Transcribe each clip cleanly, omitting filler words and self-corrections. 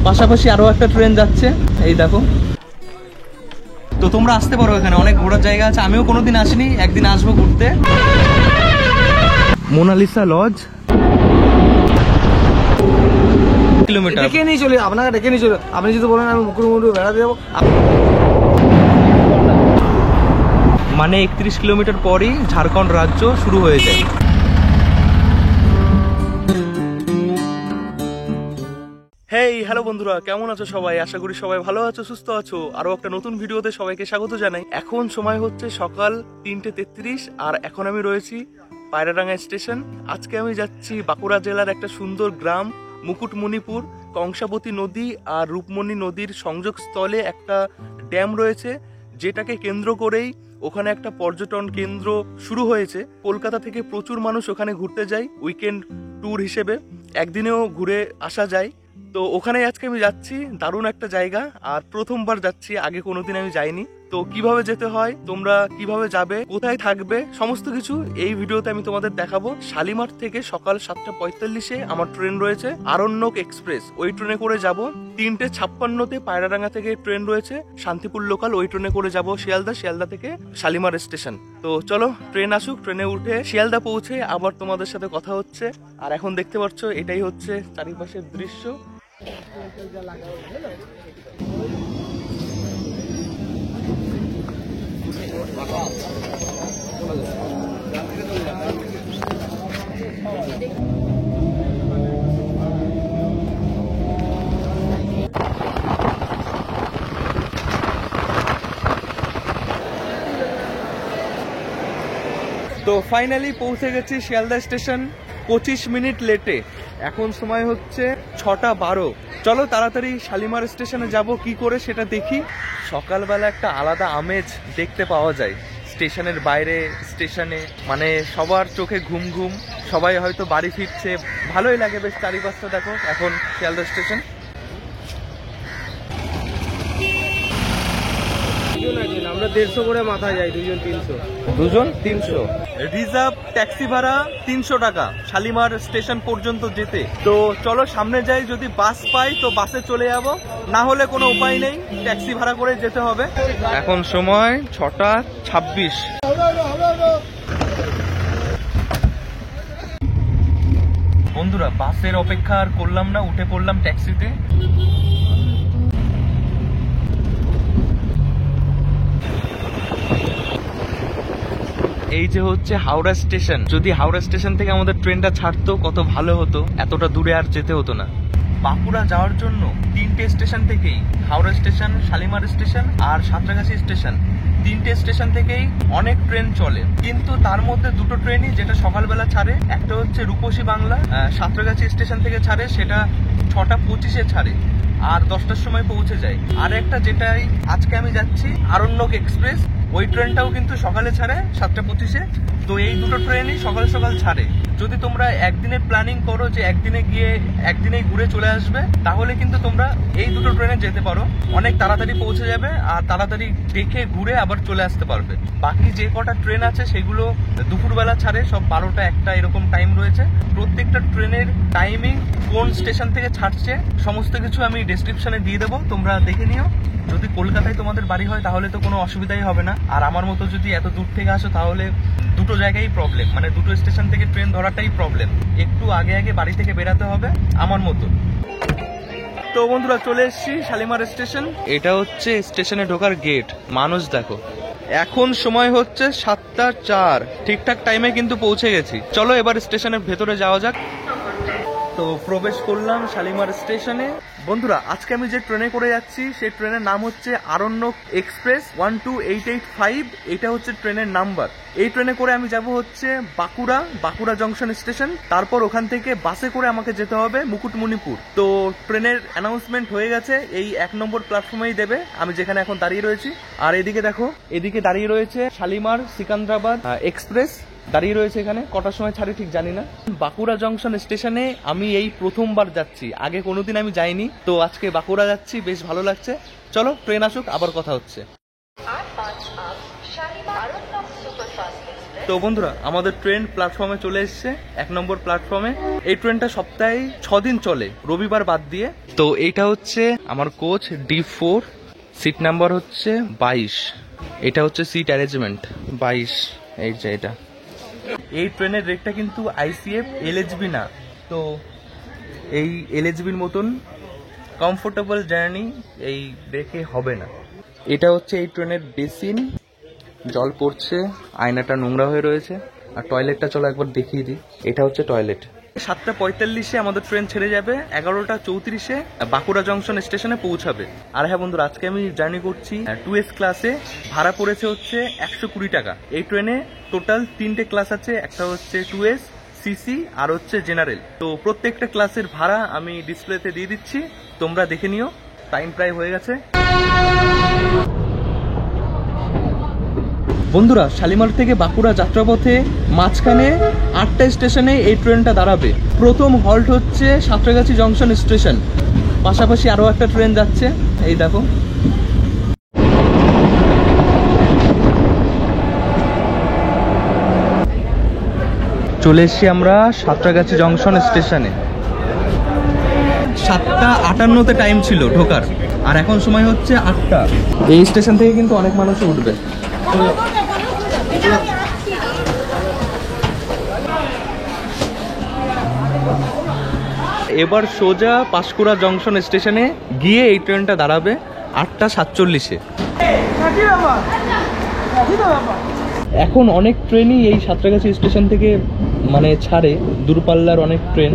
পাশাপাশি আরো একটা ট্রেন যাচ্ছে, এই দেখো। তো তোমরা আসতে পারো, এখানে অনেক ঘোরার জায়গা আছে। আমিও কোনোদিন আসিনি, একদিন আসবো ঘুরতে। মোনালিসা লজ কিলোমিটার ডেকে নিয়ে চলে, আপনাকে ডেকে নিয়ে চলে। আপনি যদি বলেন আমি মুকুটমণিপুর বেড়াতে যাবো, মানে 31 কিলোমিটার পরই ঝাড়খণ্ড রাজ্য শুরু হয়ে যায়। হেই হ্যালো বন্ধুরা, কেমন আছো সবাই? আশা করি সবাই ভালো আছো, সুস্থ আছো। আরো একটা নতুন ভিডিওতে সবাইকে স্বাগত জানাই। এখন সময় হচ্ছে সকাল 3:33 আর এখন আমি রয়েছি পায়রাডাঙ্গা স্টেশন। আজকে আমি যাচ্ছি বাঁকুড়া জেলার একটা সুন্দর গ্রাম মুকুটমণিপুর। কংসাবতী নদী আর রূপমণি নদীর সংযোগস্থলে একটা ড্যাম রয়েছে, যেটাকে কেন্দ্র করেই ওখানে একটা পর্যটন কেন্দ্র শুরু হয়েছে। কলকাতা থেকে প্রচুর মানুষ ওখানে ঘুরতে যায় উইকেন্ড ট্যুর হিসেবে, একদিনেও ঘুরে আসা যায়। তো ওখানে আজকে আমি যাচ্ছি, দারুণ একটা জায়গা। আর প্রথমবার যাচ্ছি, আগে কোনোদিন আমি যাইনি। তো কিভাবে যেতে হয়, তোমরা কিভাবে যাবে, কোথায় থাকবে, সমস্ত কিছু এই ভিডিওতে আমি তোমাদের দেখাবো। শালিমার থেকে সকাল 7:45-এ আমার ট্রেন রয়েছে আরণ্যক এক্সপ্রেস, ওই ট্রেনে করে যাব। 3:56-তে পায়রাডাঙ্গা থেকে ট্রেন রয়েছে শান্তিপুর লোকাল, ওই ট্রেনে করে যাব শিয়ালদা, শিয়ালদা থেকে শালিমার স্টেশন। তো চলো ট্রেন আসুক, ট্রেনে উঠে শিয়ালদা পৌঁছে আবার তোমাদের সাথে কথা হচ্ছে। আর এখন দেখতে পাচ্ছ এটাই হচ্ছে চারিপাশের দৃশ্য। তো ফাইনালি পৌঁছে গেছি শিয়ালদা স্টেশন 25 মিনিট লেটে। এখন সময় হচ্ছে 6:12। চলো তাড়াতাড়ি শালিমার স্টেশনে যাব, কি করে সেটা দেখি। সকালবেলা একটা আলাদা আমেজ দেখতে পাওয়া যায় স্টেশনের বাইরে, স্টেশনে মানে সবার চোখে ঘুম ঘুম, সবাই হয়তো বাড়ি ফিরছে, ভালোই লাগে বেশ। চারিপাশটা দেখো এখন শিয়ালদা স্টেশন। আমরা 150 করে মাথায় যাই, দুজন 300। রিজার্ভ ট্যাক্সি ভাড়া 300 টাকা শালিমার স্টেশন পর্যন্ত যেতে। তো চলো সামনে যাই, যদি বাস পাই তো বাসে চলে যাব, না হলে কোনো উপায় নেই, ট্যাক্সি ভাড়া করে যেতে হবে। এখন সময় 6:26। বন্ধুরা বাসের অপেক্ষা আর করলাম না, উঠে পড়লাম ট্যাক্সিতে। এই যে হচ্ছে হাওড়া স্টেশন। যদি হাওড়া স্টেশন থেকে আমাদের ট্রেনটা ছাড়তো কত ভালো হতো, এতটা দূরে আর যেতে হতো না। বাঁকুড়া যাওয়ার জন্য 3টে স্টেশন থেকেই, হাওড়া স্টেশন, শালিমার স্টেশন আর সাঁতরাগাছি স্টেশন, 3টে স্টেশন থেকেই অনেক ট্রেন চলে। কিন্তু তার মধ্যে দুটো ট্রেনই যেটা সকালবেলা ছাড়ে, একটা হচ্ছে রূপসী বাংলা সাঁতরাগাছি স্টেশন থেকে ছাড়ে, সেটা 6:25-এ ছাড়ে আর 10টার সময় পৌঁছে যায়। আর একটা যেটাই আজকে আমি যাচ্ছি আরণ্যক এক্সপ্রেস, ওই ট্রেনটাও কিন্তু সকালে ছাড়ে 7:25-এ। তো এই দুটো ট্রেনই সকাল সকাল ছাড়ে। যদি তোমরা একদিনের প্ল্যানিং করো যে একদিনে গিয়ে একদিনেই ঘুরে চলে আসবে, তাহলে কিন্তু তোমরা এই দুটো ট্রেনে যেতে পারো, অনেক তাড়াতাড়ি পৌঁছে যাবে আর তাড়াতাড়ি দেখে ঘুরে আবার চলে আসতে পারবে। বাকি যে কটা ট্রেন আছে সেগুলো দুপুরবেলা ছাড়ে, সব 12টা 1টা এরকম টাইম রয়েছে। প্রত্যেকটা ট্রেনের টাইমিং, কোন স্টেশন থেকে ছাড়ছে, সমস্ত কিছু আমি ডেসক্রিপশনে দিয়ে দেবো, তোমরা দেখে নিও। যদি কলকাতায় তোমাদের বাড়ি হয় তাহলে তো কোনো অসুবিধাই হবে না। আর আমার মতো যদি এত দূর থেকে আসো তাহলে দুটো জায়গায় প্রবলেম, মানে দুটো স্টেশন থেকে ট্রেন ধরাটাই প্রবলেম। একটু আগে আগে বাড়ি থেকে বেরাতে হবে আমার মতো। তো বন্ধুরা চলে এসেছি শালিমার স্টেশন। এটা হচ্ছে স্টেশনে ঢোকার গেট। মানুষ দেখো, এখন সময় হচ্ছে 7:04। ঠিকঠাক টাইমে কিন্তু পৌঁছে গেছি। চলো এবার স্টেশনের ভেতরে যাওয়া যাক। তো প্রবেশ করলাম শালিমার স্টেশনে। বন্ধুরা আজকে আমি যে ট্রেনে করে যাচ্ছি সেই ট্রেনের নাম হচ্ছে আরণ্যক এক্সপ্রেস 12885। এটা হচ্ছে ট্রেনের নাম্বার। এই ট্রেনে করে আমি যাব হচ্ছে বাঁকুড়া জংশন স্টেশন। তারপর ওখান থেকে বাসে করে আমাকে যেতে হবে মুকুটমণিপুর। তো ট্রেনের অ্যানাউন্সমেন্ট হয়ে গেছে, এই 1 নম্বর প্ল্যাটফর্মেই দেবে, আমি যেখানে এখন দাঁড়িয়ে রয়েছি। আর এদিকে দেখো, এদিকে দাঁড়িয়ে রয়েছে শালিমার সিকান্দ্রাবাদ এক্সপ্রেস দাঁড়িয়ে রয়েছে। এখানে কটার সময় ছাড়ি ঠিক জানি না। বাঁকুড়া জংশন স্টেশনে আমি এই প্রথমবার যাচ্ছি, আগে কোনোদিন আমি যাইনি। তো আজকে বাঁকুড়া যাচ্ছি, বেশ ভালো লাগছে। চলো ট্রেন আসুক, আবার কথা হচ্ছে। তো বন্ধুরা আমাদের ট্রেন প্ল্যাটফর্মে চলে এসেছে, 1 নম্বর প্ল্যাটফর্মে। এই ট্রেনটা সপ্তাহে 6 দিন চলে, রবিবার বাদ দিয়ে। তো এইটা হচ্ছে আমার কোচ D4, সিট নাম্বার হচ্ছে 22। এটা হচ্ছে সিট অ্যারেঞ্জমেন্ট 22, এই যে এটা। এই ট্রেনের রেটটা কিন্তু ICF LHB না, তো এই LHBর মতন কমফোর্টেবল জার্নি এই দেখে হবে না। এটা হচ্ছে এই ট্রেনের বেসিন, জল পড়ছে, আয়নাটা নোংরা হয়ে রয়েছে। আর টয়লেটটা চলো একবার দেখিয়ে দিই। এটা হচ্ছে টয়লেট। 7:45-এ আমাদের ট্রেন ছেড়ে যাবে, 11:34-এ বাঁকুড়া জংশন স্টেশনে পৌঁছাবে। আর হ্যাঁ বন্ধুরা, আজকে আমি জার্নি করছি 2S ক্লাসে, ভাড়া পড়েছে হচ্ছে 120 টাকা। এই ট্রেনে টোটাল 3টে ক্লাস আছে, একটা হচ্ছে 2S, CC আর হচ্ছে জেনারেল। তো প্রত্যেকটা ক্লাসের ভাড়া আমি ডিসপ্লেতে দিয়ে দিচ্ছি, তোমরা দেখে নিও। টাইম প্রায় হয়ে গেছে। বন্ধুরা, শালিমার থেকে বাঁকুড়া যাত্রাপথে মাঝখানে 8টা স্টেশনে এই ট্রেনটা দাঁড়াবে। প্রথম হল্ট হচ্ছে সাঁতরাগাছি জংশন স্টেশন, পাশাপাশি আরও একটা ট্রেন যাচ্ছে, এই দেখো। চলে এসছি আমরা সাঁতরাগাছি জংশন স্টেশনে। 7:58-তে টাইম ছিল ঢোকার, আর এখন সময় হচ্ছে 8টা। এই স্টেশন থেকে কিন্তু অনেক মানুষ উঠবে। এবার সোজা পাঁশকুড়া জংশন স্টেশনে গিয়ে এই ট্রেনটা দাঁড়াবে 8:47-এ। এখন অনেক ট্রেনই এই সাঁতরাগাছি স্টেশন থেকে মানে ছাড়ে, দূরপাল্লার অনেক ট্রেন।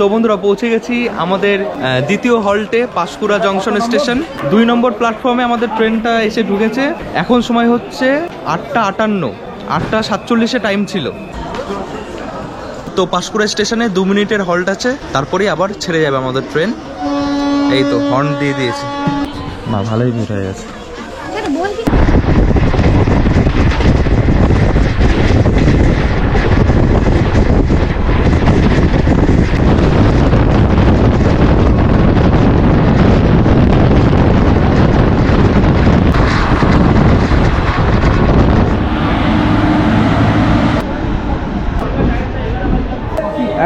তো বন্ধুরা, পৌঁছে গেছি আমাদের দ্বিতীয় হল্টে, পাঁশকুড়া জংশন স্টেশন। 2 নম্বর প্ল্যাটফর্মে আমাদের ট্রেনটা এসে ঢুকেছে। এখন সময় হচ্ছে 8:58, 8:47-এ টাইম ছিল। তো পাঁশকুড়া স্টেশনে 2 মিনিটের হল্ট আছে, তারপরেই আবার ছেড়ে যাবে আমাদের ট্রেন। এই তো হর্ন দিয়ে দিয়েছে, না ভালোই ভিড় হয়ে গেছে।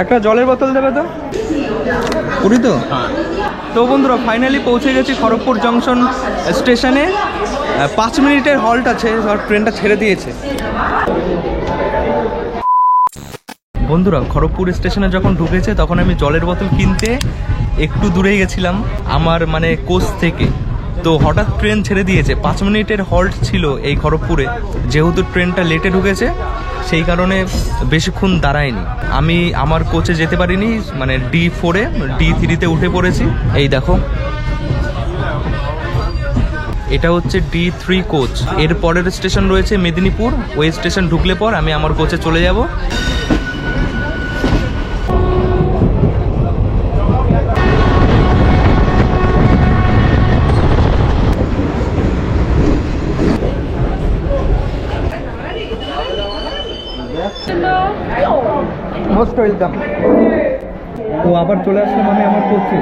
একটা জলের বোতল দেবে তো, পুরি তো। তো বন্ধুরা, ফাইনালি পৌঁছে গেছি খড়গপুর জংশন স্টেশনে। 5 মিনিটের হল্ট আছে, আর ট্রেনটা ছেড়ে দিয়েছে। বন্ধুরা, খড়গপুর স্টেশনে যখন ঢুকেছে তখন আমি জলের বোতল কিনতে একটু দূরেই গেছিলাম আমার মানে কোচ থেকে। তো হঠাৎ ট্রেন ছেড়ে দিয়েছে, 5 মিনিটের হল্ট ছিল এই খড়গপুরে। যেহেতু ট্রেনটা লেটে ঢুকেছে, সেই কারণে বেশিক্ষণ দাঁড়ায়নি। আমি আমার কোচে যেতে পারিনি, মানে D4-এ, D3-তে উঠে পড়েছি। এই দেখো, এটা হচ্ছে D3 কোচ। এর পরের স্টেশন রয়েছে মেদিনীপুর। ওই স্টেশন ঢুকলে পর আমি আমার কোচে চলে যাব। Most welcome. ও আবার চলে আসলাম আমি আমার কোচে।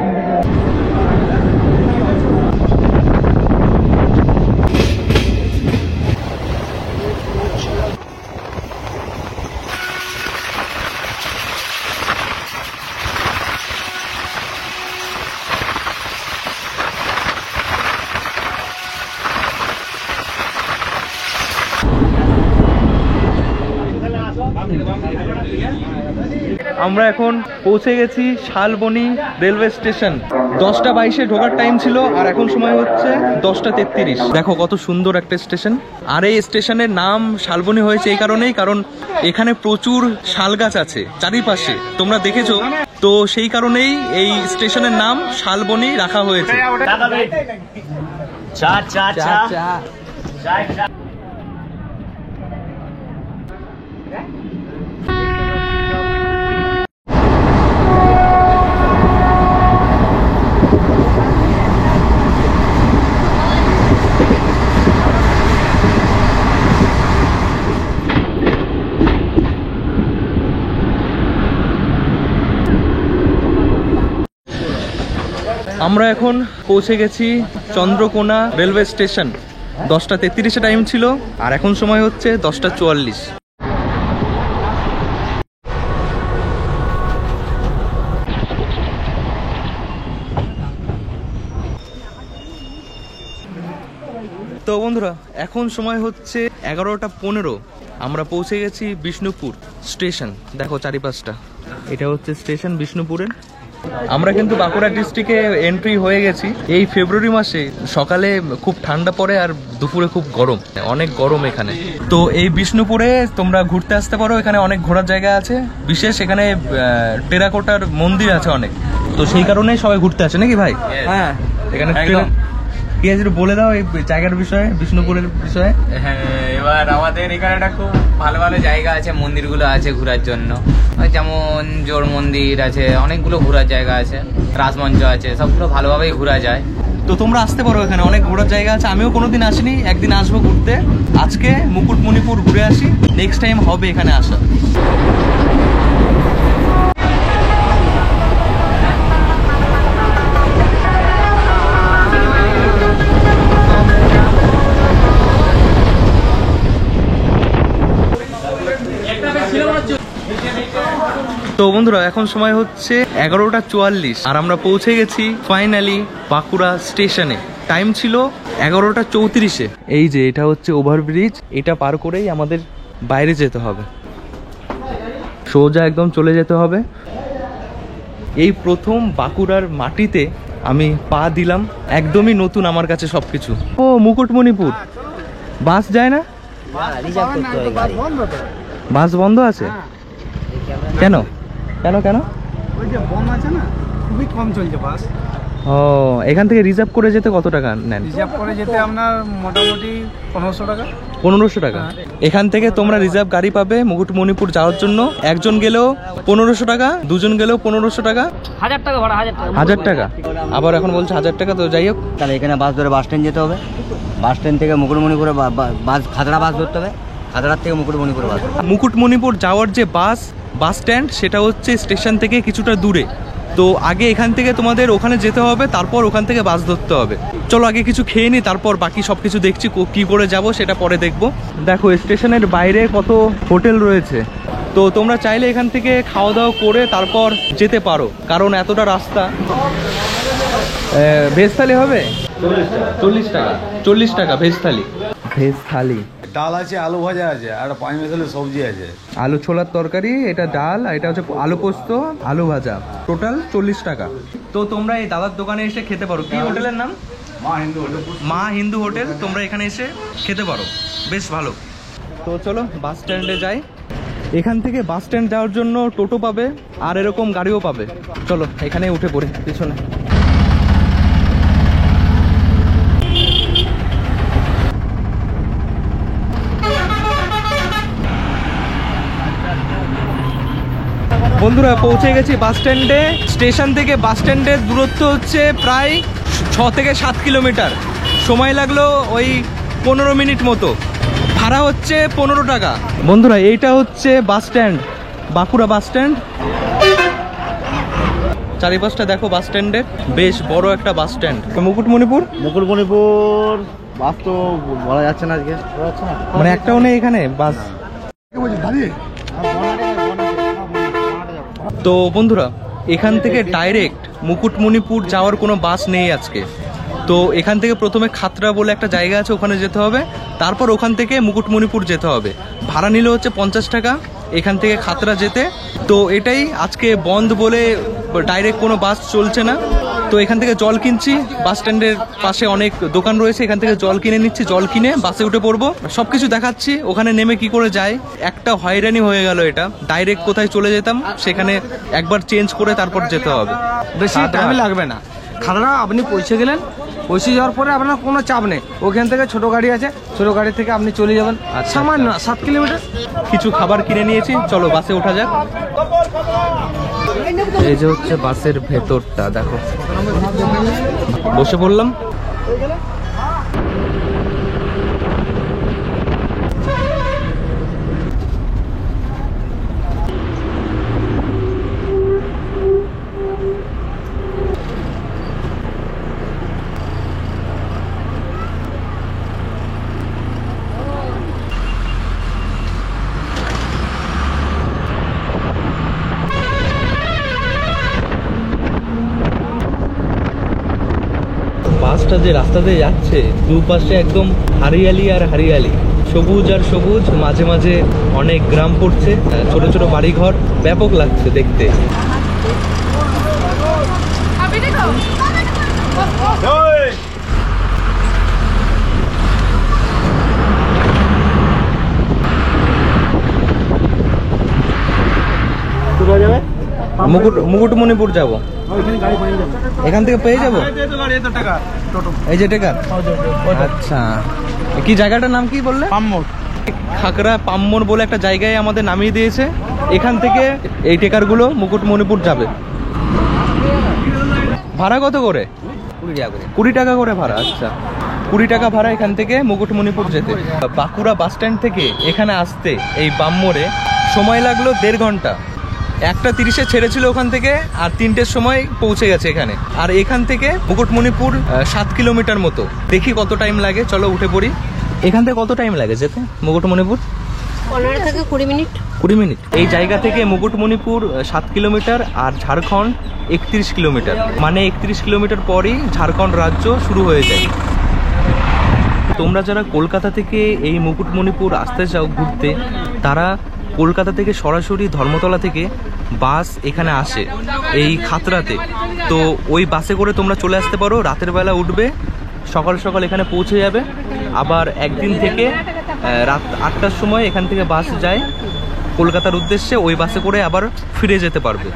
আমরা এখন পৌঁছে গেছি শালবনী রেলওয়ে স্টেশন। 10:22-এ ঢোকার টাইম ছিল, আর এখন সময় হচ্ছে 10:33। দেখো কত সুন্দর একটা স্টেশন। আর এই স্টেশনের নাম শালবনী হয়েছে এই কারণেই, কারণ এখানে প্রচুর শাল গাছ আছে চারিপাশে, তোমরা দেখেছো তো, সেই কারণেই এই স্টেশনের নাম শালবনী রাখা হয়েছে। আমরা এখন পৌঁছে গেছি চন্দ্রকোনা রেলওয়ে স্টেশন। 10:33-এ টাইম ছিল, আর এখন সময় হচ্ছে 10:44। তো বন্ধুরা, এখন সময় হচ্ছে 11:15। আমরা পৌঁছে গেছি বিষ্ণুপুর স্টেশন। দেখো চারিপাশটা, এটা হচ্ছে স্টেশন বিষ্ণুপুরের। আমরা কিন্তু বাঁকুড়া ডিস্ট্রিক্টে এন্ট্রি হয়ে গেছি। এই ফেব্রুয়ারি মাসে সকালে খুব ঠান্ডা পড়ে আর দুপুরে খুব গরম, অনেক গরম এখানে। তো এই বিষ্ণুপুরে তোমরা ঘুরতে আসতে পারো, এখানে অনেক ঘোরার জায়গা আছে, বিশেষ এখানে টেরাকোটার মন্দির আছে অনেক, তো সেই কারণেই সবাই ঘুরতে আসে নাকি ভাই? হ্যাঁ, এখানে কি আছে বলে দাও এই জায়গার বিষয়ে, বিষ্ণুপুরের বিষয়ে। হ্যাঁ, এবার আমাদের এখানে একটা খুব ভালো ভালো জায়গা আছে, মন্দিরগুলো আছে ঘোরার জন্য। যেমন জোড় মন্দির আছে, অনেকগুলো ঘোরার জায়গা আছে, রাজমঞ্চ আছে, সবগুলো ভালোভাবেই ঘোরা যায়। তো তোমরা আসতে পারো, এখানে অনেক ঘোরার জায়গা আছে। আমিও কোনোদিন আসিনি, একদিন আসবো ঘুরতে। আজকে মুকুটমণিপুর ঘুরে আসি, নেক্সট টাইম হবে এখানে আসা। তো বন্ধুরা, এখন সময় হচ্ছে 11:44, আর আমরা পৌঁছে গেছি ফাইনালি বাঁকুড়া স্টেশনে। টাইম ছিল 11:34-এ। এই যে এটা হচ্ছে ওভারব্রিজ, এটা পার করেই আমাদের বাইরে যেতে হবে, সোজা একদম চলে যেতে হবে। এই প্রথম বাঁকুড়ার মাটিতে আমি পা দিলাম, একদমই নতুন আমার কাছে সবকিছু। ও মুকুটমণিপুর, বাস যায় না? বাস বন্ধ আছে কেন? কেন কেন? ওই যে বম আছে না, খুবই কম চলছে বাস। ও, এখান থেকে রিজার্ভ করে যেতে কত টাকা নেন? রিজার্ভ করে যেতে আপনার মোটামুটি 1500 টাকা। 1500 টাকা। এখান থেকে তোমরা রিজার্ভ গাড়ি পাবে মুকুটমণিপুর যাওয়ার জন্য। একজন গেলেও 1500 টাকা, দুজন গেলেও 1500 টাকা, 1000 টাকা ভাড়া। 1000 টাকা। আবার এখন বলছে 1000 টাকা। তো যাই হোক, তাহলে এখানে বাস ধরে বাস স্ট্যান্ড যেতে হবে, বাস স্ট্যান্ড থেকে মুকুটমণিপুরে বাস, খাতড়া বাস ধরতে হবে, খাতড়ার থেকে মুকুটমণিপুরে বাস। মুকুটমণিপুর যাওয়ার যে বাস স্ট্যান্ড, সেটা হচ্ছে স্টেশন থেকে কিছুটা দূরে। তো আগে এখান থেকে তোমাদের ওখানে যেতে হবে, তারপর ওখান থেকে বাস ধরতে হবে। চলো আগে কিছু খেয়ে নিই, তারপর বাকি সব কিছু দেখছি, কি করে যাব সেটা পরে দেখবো। দেখো স্টেশনের বাইরে কত হোটেল রয়েছে, তো তোমরা চাইলে এখান থেকে খাওয়া দাওয়া করে তারপর যেতে পারো, কারণ এতটা রাস্তা। ভেজ থালি হবে 40 টাকা। 40 টাকা ভেজ থালি। ভেজ থালি, ডাল আছে, আলু ভাজা আছে, আর পাঁচ মিশালি সবজি আছে। আলু ছোলার তরকারি, এটা ডাল, আর এটা হচ্ছে আলু পোস্ত, আলু ভাজা, টোটাল 40 টাকা। তো তোমরা এই দাদার দোকানে এসে খেতে পারো। কি হোটেলের নাম? মা হিন্দু হোটেল। মা হিন্দু হোটেল। তোমরা এখানে এসে খেতে পারো, বেশ ভালো। তো চলো বাস স্ট্যান্ডে যাই। এখান থেকে বাস স্ট্যান্ড যাওয়ার জন্য টোটো পাবে, আর এরকম গাড়িও পাবে। চলো এখানে উঠে পড়ে পিছনে। বন্ধুরা পৌঁছে গেছি বাস স্ট্যান্ডে। স্টেশন থেকে বাস স্ট্যান্ডের দূরত্ব হচ্ছে প্রায় 6 থেকে 7 কিলোমিটার। সময় লাগলো ওই 15 মিনিট মতো। ভাড়া হচ্ছে 15 টাকা। বন্ধুরা এইটা হচ্ছে bus stand, Bankura bus stand. চারিপাশটা দেখো বাস স্ট্যান্ডের, বেশ বড় একটা বাস স্ট্যান্ড। মুকুটমণিপুর বাস তো বলা যাচ্ছে না আজকে, মানে একটাও নেই এখানে বাস। তো বন্ধুরা এখান থেকে ডাইরেক্ট মুকুটমণিপুর যাওয়ার কোনো বাস নেই আজকে। তো এখান থেকে প্রথমে খাতড়া বলে একটা জায়গা আছে, ওখানে যেতে হবে, তারপর ওখান থেকে মুকুটমণিপুর যেতে হবে। ভাড়া নিল হচ্ছে 50 টাকা এখান থেকে খাতড়া যেতে। তো এটাই আজকে বন্ধ বলে ডাইরেক্ট কোনো বাস চলছে না। তো এখান থেকে জল কিনছি, বাস স্ট্যান্ডের পাশে অনেক দোকান রয়েছে, এখান থেকে জল কিনে নিচ্ছি, জল কিনে বাসে উঠে পড়বো, সবকিছু দেখাচ্ছি ওখানে নেমে কি করে যায়। একটা হয়রানি হয়ে গেল, এটা ডাইরেক্ট কোথায় চলে যেতাম সেখানে একবার চেঞ্জ করে তারপর যেতে হবে। বেশি টাইম লাগবে না। খাতড়া আপনি পৌঁছে গেলেন, পৌঁছে যাওয়ার পরে আপনার কোনো চাপ নেই, ওখান থেকে ছোট গাড়ি আছে, ছোট গাড়ি থেকে আপনি চলে যাবেন। সামান্য 7 কিলোমিটার। কিছু খাবার কিনে নিয়েছি, চলো বাসে ওঠা যাক। এই যে হচ্ছে বাসের ভেতরটা, দেখো বসে পড়লাম। বাসটা যে রাস্তা দিয়ে যাচ্ছে, দুপাশে একদম হারিয়ালি আর হারিয়ালি, সবুজ আর সবুজ, মাঝে মাঝে অনেক গ্রাম পড়ছে, ছোট ছোট বাড়িঘর, ব্যাপক লাগছে দেখতে। মুকুটমণিপুর যাবো, এখান থেকে পেয়ে যাবো। এই যে টেকার, আচ্ছা কি জায়গাটার নাম কি বললে? পাম্মোর। খাকড়া পাম্মোর বলে একটা জায়গায় আমাদের নামিয়ে দিয়েছে, এখান থেকে এই টেকারগুলো মুকুটমণিপুর যাবে। ভাড়া কত করে? 20 টাকা করে ভাড়া। আচ্ছা 20 টাকা ভাড়া এখান থেকে মুকুটমণিপুর যেতে। বাঁকুড়া বাস স্ট্যান্ড থেকে এখানে আসতে এই পাম্মোরে সময় লাগলো 1.5 ঘন্টা। 1:30-এ ছেড়েছিল ওখান থেকে, আর 3টের সময় পৌঁছে গেছে এখানে। আর এখান থেকে মুকুটমণিপুর 7 কিলোমিটার মতো। দেখি কত টাইম লাগে, চলো উঠে পড়ি। এখান থেকে কত টাইম লাগে যেতে মুকুটমণিপুর? 15 থেকে 20 মিনিট। 20 মিনিট। এই জায়গা থেকে মুকুটমণিপুর 7 কিলোমিটার, আর ঝাড়খণ্ড 31 কিলোমিটার। মানে 31 কিলোমিটার পরই ঝাড়খণ্ড রাজ্য শুরু হয়ে যায়। তোমরা যারা কলকাতা থেকে এই মুকুটমণিপুর আসতে চাও ঘুরতে, তারা কলকাতা থেকে সরাসরি ধর্মতলা থেকে বাস এখানে আসে এই খাতড়াতে। তো ওই বাসে করে তোমরা চলে আসতে পারো, রাতের বেলা উঠবে, সকাল সকাল এখানে পৌঁছে যাবে। আবার একদিন থেকে রাত 8টার সময় এখান থেকে বাস যায় কলকাতার উদ্দেশ্যে, ওই বাসে করে আবার ফিরে যেতে পারবে।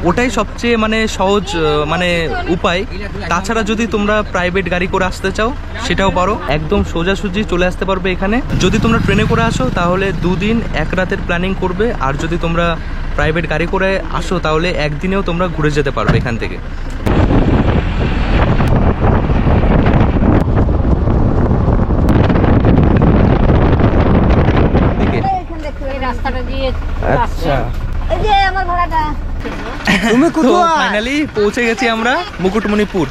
ওটাই সবচেয়ে মানে সহজ মানে উপায়। তাছাড়া যদি তোমরা প্রাইভেট গাড়ি করে আসতে চাও সেটাও পারো, একদম সোজাসুজি চলে আসতে পারবে এখানে। যদি তোমরা ট্রেনে করে আসো তাহলে 2 দিন 1 রাতের প্ল্যানিং করবে, আর যদি তোমরা প্রাইভেট গাড়ি করে আসো তাহলে একদিনেও তোমরা ঘুরে যেতে পারবে এখান থেকে। রাস্তাটা দিয়ে আচ্ছা এই যে আমার ভাড়াটা। তুমি কোথায়? ফাইনালি পৌঁছে গেছি আমরা মুকুটমণিপুর।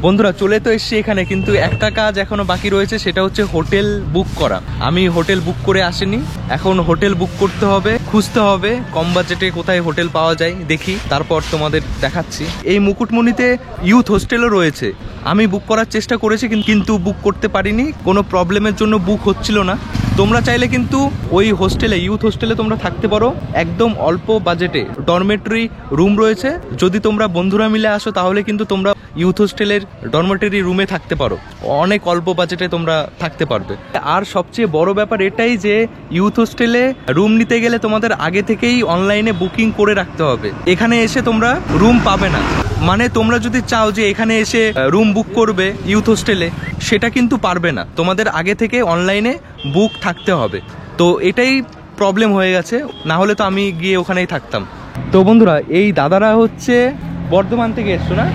বন্ধুরা চলে তো এসছি এখানে, কিন্তু একটা কাজ এখনো বাকি রয়েছে, সেটা হচ্ছে হোটেল বুক করা। আমি হোটেল বুক করে আসিনি, এখন হোটেল বুক করতে হবে, খুঁজতে হবে কম বাজেটে কোথায় হোটেল পাওয়া যায়, দেখি তারপর তোমাদের দেখাচ্ছি। এই মুকুটমণিতে ইউথ হোস্টেলও রয়েছে, আমি বুক করার চেষ্টা করেছি কিন্তু বুক করতে পারিনি, কোনো প্রবলেমের জন্য বুক হচ্ছিল না। তোমরা চাইলে কিন্তু ওই হোস্টেলে, ইউথ হোস্টেলে তোমরা থাকতে পারো একদম অল্প বাজেটে। ডরমেটরি রুম রয়েছে, যদি তোমরা বন্ধুরা মিলে আসো তাহলে কিন্তু তোমরা ইউথ হোস্টেলের ডরমেটরি রুমে থাকতে পারো, অনেক অল্প বাজেটে তোমরা থাকতে পারবে। আর সবচেয়ে বড় ব্যাপার এটাই যে ইউথ হোস্টেলে রুম নিতে গেলে তোমাদের আগে থেকেই অনলাইনে বুকিং করে রাখতে হবে, এখানে এসে তোমরা রুম পাবে না। মানে তোমরা যদি চাও যে এখানে এসে রুম বুক করবে ইউথ হোস্টেলে, সেটা কিন্তু পারবে না, তোমাদের আগে থেকে অনলাইনে বুক থাকতে হবে। তো এটাই প্রবলেম হয়ে গেছে, না হলে তো আমি গিয়ে ওখানেই থাকতাম। তো বন্ধুরা এই দাদারা হচ্ছে বর্ধমান থেকে এসছো না?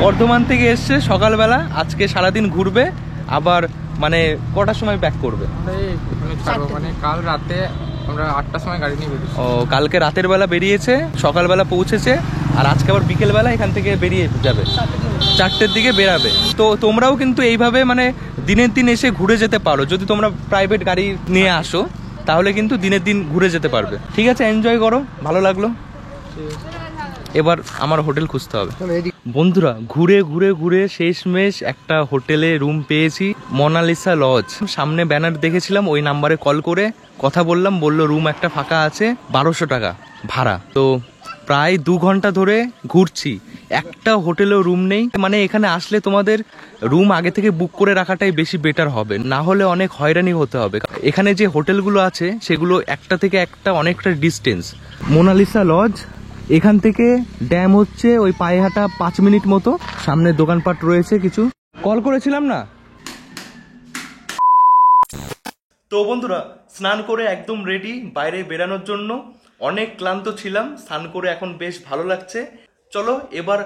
বর্ধমান থেকে এসছে সকালবেলা, আজকে সারাদিন ঘুরবে, আবার মানে কটার সময় ব্যাক করবে? মানে কাল রাতে আমরা 8টার সময় গাড়ি নিয়ে বেরিয়েছি। ও কালকে রাতের বেলা বেরিয়েছে, সকালবেলা পৌঁছেছে, আর আজকে আবার বিকেলবেলা এখান থেকে বেরিয়ে যাবে, 4টের দিকে বেরাবে। তো তোমরাও কিন্তু এইভাবে মানে দিনের দিন এসে ঘুরে যেতে পারো, যদি তোমরা প্রাইভেট গাড়ি নিয়ে আসো তাহলে কিন্তু দিনের দিন ঘুরে যেতে পারবে। ঠিক আছে, এনজয় করো, ভালো লাগলো। এবার আমার হোটেল খুঁজতে হবে। বন্ধুরা ঘুরে ঘুরে ঘুরে শেষমেশ একটা হোটেলে রুম পেয়েছি, মোনালিসা লজ। সামনে ব্যানার দেখেছিলাম, ওই নাম্বারে কল করে কথা বললাম, বললো রুম একটা ফাঁকা আছে, 1200 টাকা ভাড়া। তো প্রায় 2 ঘন্টা ধরে ঘুরছি, একটা হোটেলেও রুম নেই। মানে এখানে আসলে তোমাদের রুম আগে থেকে বুক করে রাখাটাই বেশি বেটার হবে, না হলে অনেক হয়রানি হতে হবে। এখানে যে হোটেলগুলো আছে সেগুলো একটা থেকে একটা অনেকটা ডিস্টেন্স। মোনালিসা লজ, এখান থেকে ড্যাম হচ্ছে ওই পায়ে হাঁটা 5 মিনিট মতো। সামনে দোকানপাট রয়েছে কিছু। কল করেছিলাম না। তো বন্ধুরা স্নান করে একদম রেডি বাইরে বেরানোর জন্য। অনেক ক্লান্ত ছিলাম, স্নান করে এখন বেশ ভালো লাগছে। চলো এবার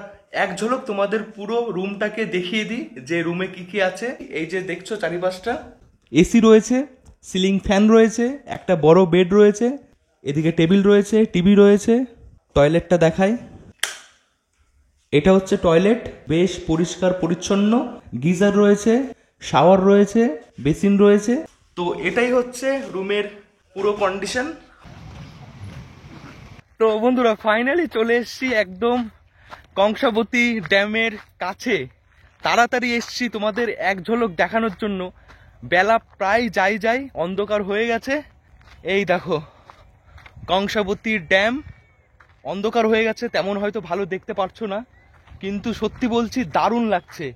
এক ঝলক তোমাদের পুরো রুমটাকে দেখিয়ে দিই যে রুমে কি কি আছে। এই যে দেখছো চারিপাশটা, এসি রয়েছে, সিলিং ফ্যান রয়েছে, একটা বড় বেড রয়েছে, এদিকে টেবিল রয়েছে, টিভি রয়েছে। টয়লেটটা দেখাই, এটা হচ্ছে টয়লেট, বেশ পরিষ্কার পরিচ্ছন্ন। গিজার রয়েছে, শাওয়ার রয়েছে, বেসিন রয়েছে। তো এটাই হচ্ছে রুমের পুরো কন্ডিশন। তো বন্ধুরা ফাইনালি চলে এসেছি একদম কংসাবতী ড্যামের কাছে। তাড়াতাড়ি এসেছি তোমাদের এক ঝলক দেখানোর জন্য। বেলা প্রায় যাই অন্ধকার হয়ে গেছে। এই দেখো কংসাবতী ড্যাম, অন্ধকার হয়ে গেছে, তেমন হয়তো ভালো দেখতে পারছো না, কিন্তু সত্যি বলছি দারুণ লাগছে।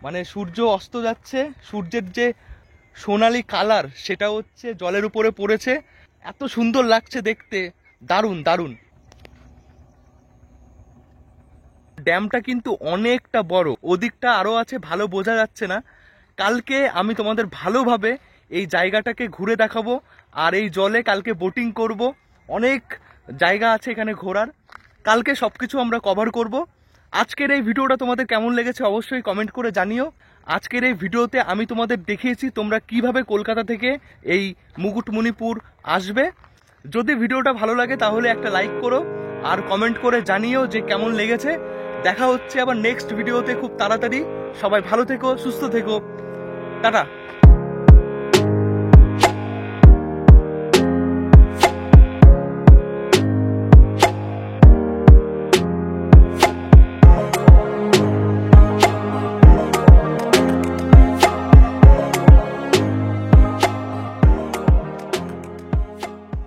মানে সূর্য অস্ত যাচ্ছে, সূর্যের যে সোনালি কালার সেটা হচ্ছে জলের উপরে পড়েছে, এত সুন্দর লাগছে দেখতে, দারুণ দারুণ। ড্যামটা কিন্তু অনেকটা বড়, ওদিকটা আরো আছে, ভালো বোঝা যাচ্ছে না। কালকে আমি তোমাদের ভালোভাবে এই জায়গাটাকে ঘুরে দেখাবো, আর এই জলে কালকে বোটিং করব। অনেক জায়গা আছে এখানে ঘোরার, কালকে সবকিছু আমরা কভার করব। আজকের এই ভিডিওটা তোমাদের কেমন লেগেছে অবশ্যই কমেন্ট করে জানিও। আজকের এই ভিডিওতে আমি তোমাদের দেখিয়েছি তোমরা কিভাবে কলকাতা থেকে এই মুকুটমণিপুর আসবে। যদি ভিডিওটা ভালো লাগে তাহলে একটা লাইক করো, আর কমেন্ট করে জানিও যে কেমন লেগেছে। দেখা হচ্ছে আবার নেক্সট ভিডিওতে খুব তাড়াতাড়ি। সবাই ভালো থেকো, সুস্থ থেকো, টাটা।